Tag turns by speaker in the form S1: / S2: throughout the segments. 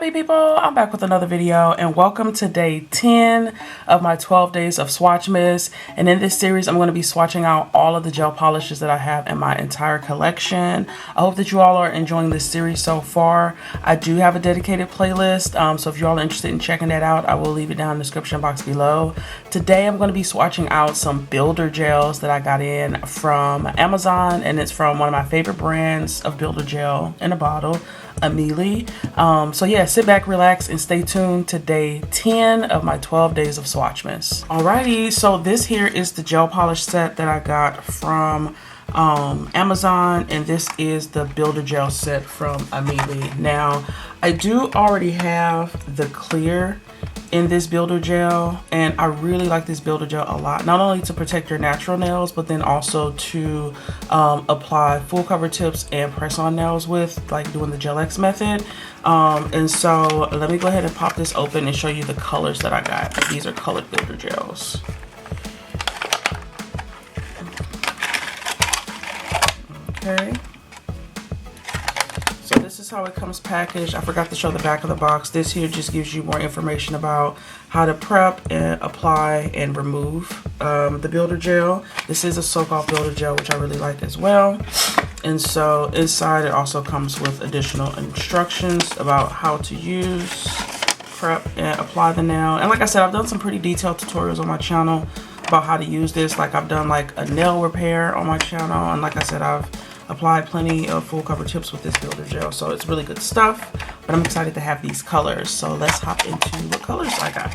S1: Howdy people, I'm back with another video and welcome to day 10 of my 12 days of Swatchmas. And in this series, I'm going to be swatching out all of the gel polishes that I have in my entire collection. I hope that you all are enjoying this series so far. I do have a dedicated playlist, so if you all are interested in checking that out, I will leave it down in the description box below. Today, I'm going to be swatching out some builder gels that I got in from Amazon, and it's from one of my favorite brands of builder gel in a bottle, Aimeili. So yeah, sit back, relax, and stay tuned to day 10 of my 12 days of Swatchmas. Alrighty, so this here is the gel polish set that I got from Amazon, and this is the builder gel set from Aimeili. Now, I do already have the clear in this builder gel, and I really like this builder gel a lot, not only to protect your natural nails, but then also to apply full cover tips and press on nails with, like doing the Gel X method. And so let me go ahead and pop this open and show you the colors that I got. These are colored builder gels. Okay. So this is how it comes packaged. I forgot to show the back of the box. This here just gives you more information about how to prep and apply and remove the builder gel. This is a soak-off builder gel, which I really like as well. And so inside it also comes with additional instructions about how to use, prep, and apply the nail. And like I said, I've done some pretty detailed tutorials on my channel about how to use this. Like I've done like a nail repair on my channel, and like I said, I've applied plenty of full cover tips with this builder gel, so it's really good stuff. But I'm excited to have these colors, so let's hop into what colors I got.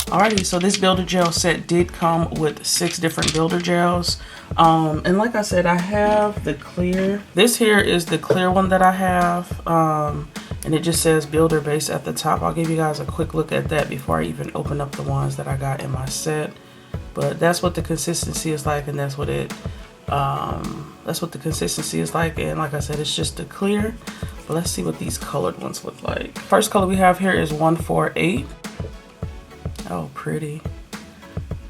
S1: Alrighty, so this builder gel set did come with 6 different builder gels, and like I said, I have the clear. This here is the clear one that I have, and it just says builder base at the top. I'll give you guys a quick look at that before I even open up the ones that I got in my set. But that's what the consistency is like, and that's what the consistency is like. And like I said, it's just a clear. But let's see what these colored ones look like. First color we have here is 148. Oh, pretty.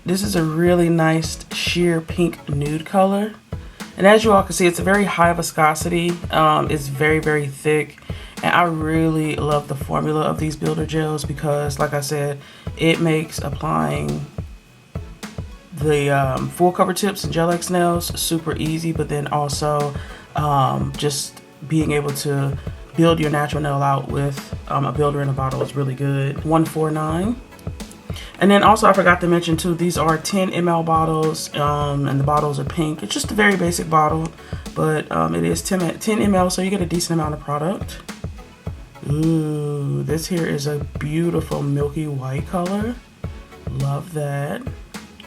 S1: This is a really nice sheer pink nude color. And as you all can see, it's a very high viscosity. It's very, very thick. And I really love the formula of these builder gels because, like I said, it makes applying the full cover tips and Gel X nails super easy, but then also just being able to build your natural nail out with a builder in a bottle is really good. 149. And then also I forgot to mention too, these are 10 ml bottles, and the bottles are pink. It's just a very basic bottle, but it is 10 ml, so you get a decent amount of product. Ooh, this here is a beautiful milky white color. Love that.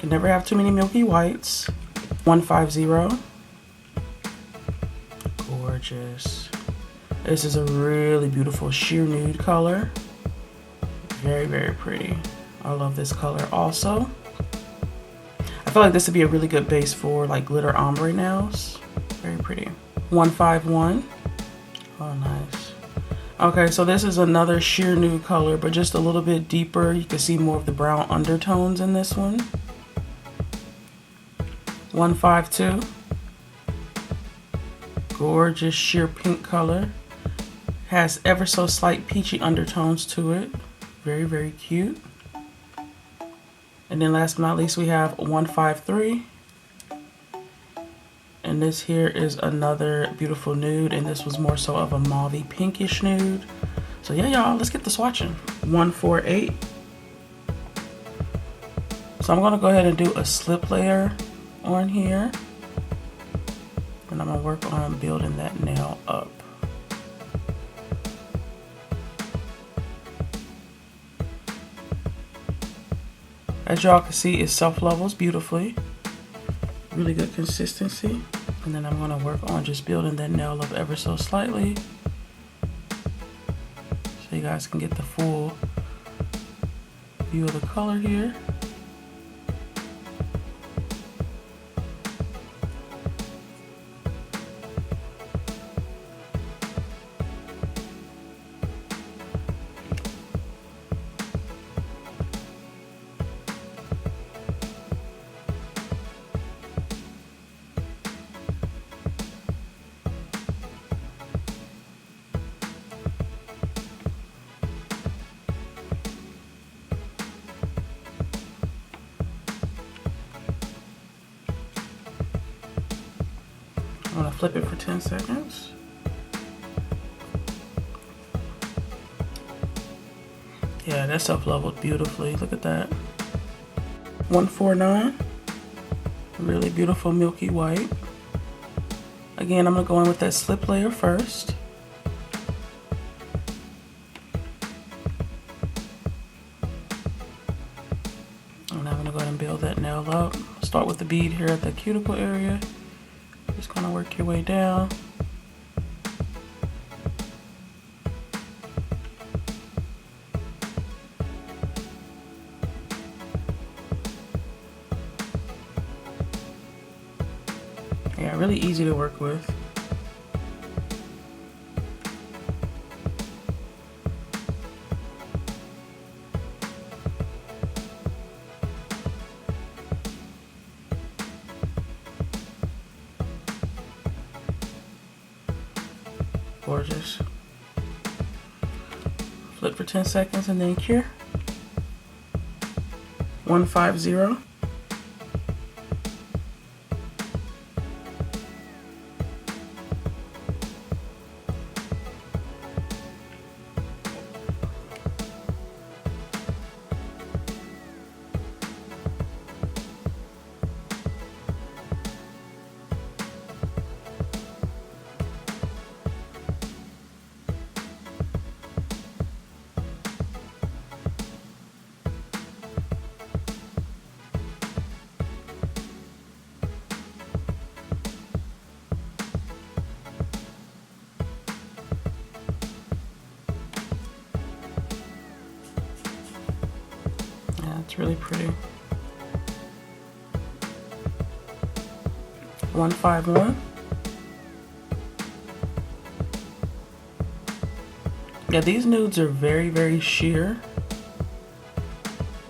S1: You never have too many milky whites. 150. Gorgeous. This is a really beautiful sheer nude color. Very, very pretty. I love this color also. I feel like this would be a really good base for like glitter ombre nails. Very pretty. 151. Oh, nice. Okay, so this is another sheer nude color, but just a little bit deeper. You can see more of the brown undertones in this one. 152. Gorgeous sheer pink color. Has ever so slight peachy undertones to it. Very, very cute. And then last but not least, we have 153. And this here is another beautiful nude, and this was more so of a mauvey pinkish nude. So yeah, y'all, let's get the swatching. 148. So I'm gonna go ahead and do a slip layer on here, and I'm gonna work on building that nail up. As y'all can see, it self-levels beautifully. Really good consistency. And then I'm gonna work on just building that nail up ever so slightly, so you guys can get the full view of the color here. I'm gonna flip it for 10 seconds. Yeah, that self-leveled beautifully. Look at that. 149. Really beautiful milky white. Again, I'm gonna go in with that slip layer first. And I'm gonna go ahead and build that nail up. Start with the bead here at the cuticle area. Just gonna work your way down. Yeah, really easy to work with. Gorgeous. Flip for 10 seconds and then cure. 150. It's really pretty. 151. Yeah, these nudes are very, very sheer,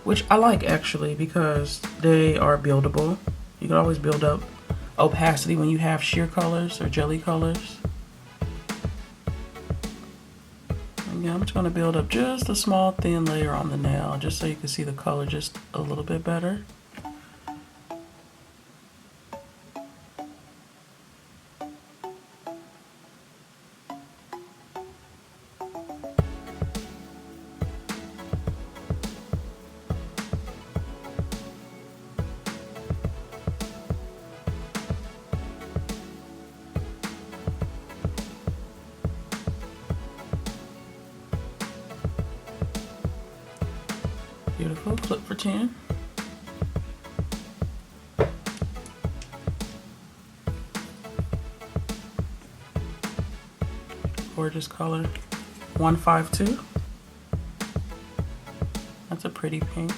S1: which I like actually because they are buildable. You can always build up opacity when you have sheer colors or jelly colors. Yeah, I'm just going to build up just a small thin layer on the nail just so you can see the color just a little bit better. Beautiful. Flip for 10. Gorgeous color. 152. That's a pretty pink.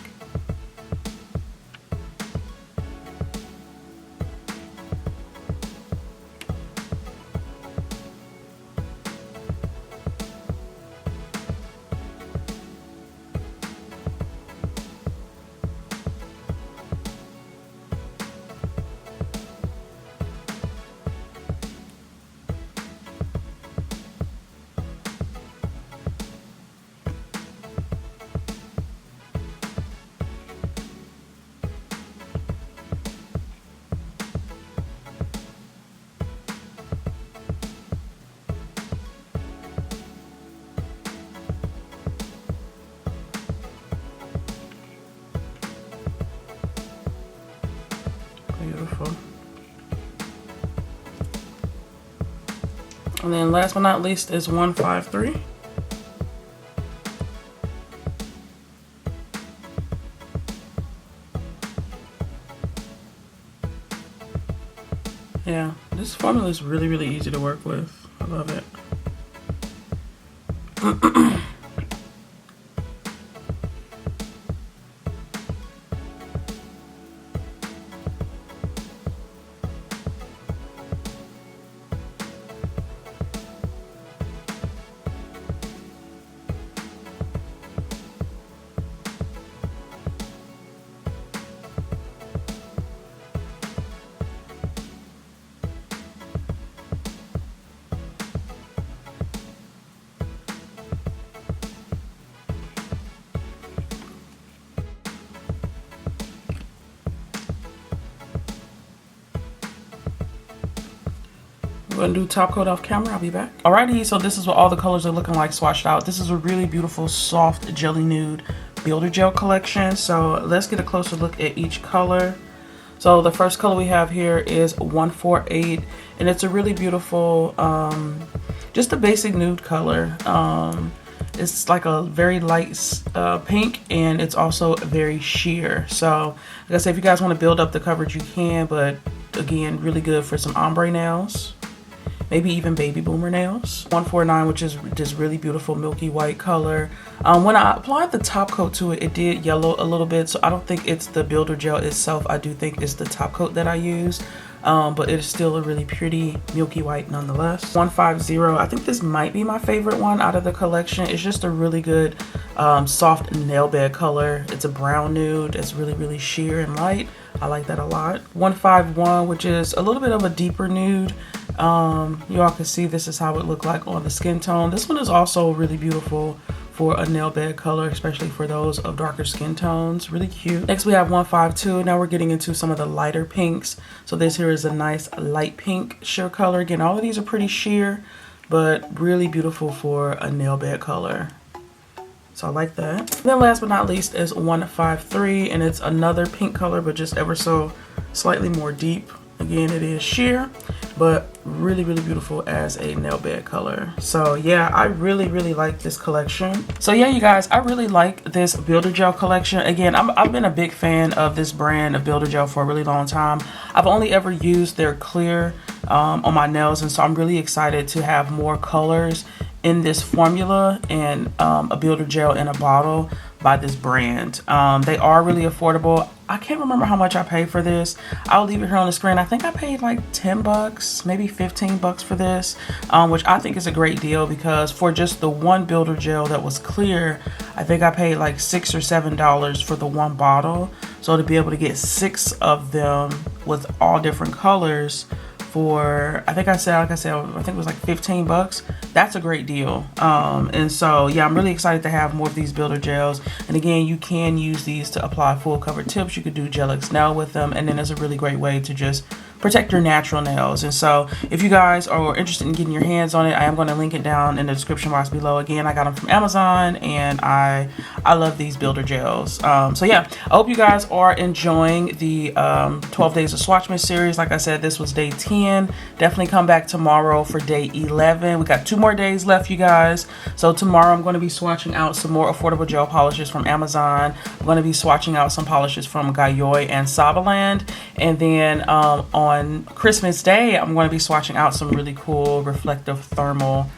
S1: Beautiful. And then last but not least is 153. Yeah, this formula is really, really easy to work with. I love it. I'm gonna do top coat off camera. I'll be back. Alrighty, so this is what all the colors are looking like swatched out. This is a really beautiful soft jelly nude builder gel collection. So let's get a closer look at each color. So the first color we have here is 148, and it's a really beautiful, just a basic nude color. It's like a very light pink, and it's also very sheer. So like I said, if you guys want to build up the coverage, you can, but again, really good for some ombre nails, maybe even baby boomer nails. 149, which is this really beautiful milky white color. When I applied the top coat to it, it did yellow a little bit, so I don't think it's the builder gel itself. I do think it's the top coat that I used. But it is still a really pretty milky white nonetheless. 150, I think this might be my favorite one out of the collection. It's just a really good soft nail bed color. It's a brown nude. It's really sheer and light. I like that a lot. 151, which is a little bit of a deeper nude. You all can see this is how it looked like on the skin tone. This one is also really beautiful for a nail bed color, especially for those of darker skin tones. Really cute. Next we have 152. Now we're getting into some of the lighter pinks. So this here is a nice light pink sheer color. Again, all of these are pretty sheer, but really beautiful for a nail bed color. So I like that. And then last but not least is 153, and it's another pink color, but just ever so slightly more deep. Again, it is sheer, but really beautiful as a nail bed color. So yeah, I really like this collection. So yeah, you guys, I really like this builder gel collection. Again, I've been a big fan of this brand of builder gel for a really long time. I've only ever used their clear on my nails, and so I'm really excited to have more colors in this formula and a builder gel in a bottle by this brand. They are really affordable. I can't remember how much I paid for this. I'll leave it here on the screen. I think I paid like 10 bucks, maybe 15 bucks for this, which I think is a great deal, because for just the one builder gel that was clear, I think I paid like $6 or $7 for the one bottle. So to be able to get 6 of them with all different colors for, I think it was like 15 bucks. That's a great deal. And so yeah, I'm really excited to have more of these builder gels. And again, you can use these to apply full cover tips. You could do Gel-X nail with them, and then it's a really great way to just protect your natural nails. And so if you guys are interested in getting your hands on it, I am going to link it down in the description box below. Again, I got them from Amazon, and I love these builder gels. So yeah, I hope you guys are enjoying the 12 days of Swatchmas series. Like I said, this was day 10. Definitely come back tomorrow for day 11. We got 2 more days left, you guys. So tomorrow I'm going to be swatching out some more affordable gel polishes from Amazon. I'm going to be swatching out some polishes from Gayoi and Sabaland. And then on Christmas Day, I'm going to be swatching out some really cool reflective thermal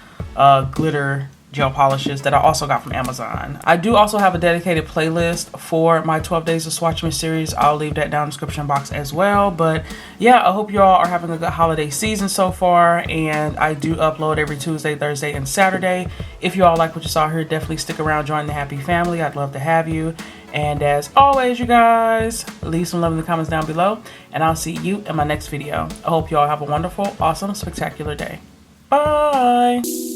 S1: glitter gel polishes that I also got from Amazon. I do also have a dedicated playlist for my 12 days of Swatchmas series. I'll leave that down in the description box as well. But yeah, I hope you all are having a good holiday season so far, and I do upload every Tuesday, Thursday, and Saturday. If you all like what you saw here, definitely stick around, join the happy family. I'd love to have you. And as always, you guys, leave some love in the comments down below, and I'll see you in my next video. I hope you all have a wonderful, awesome, spectacular day. Bye!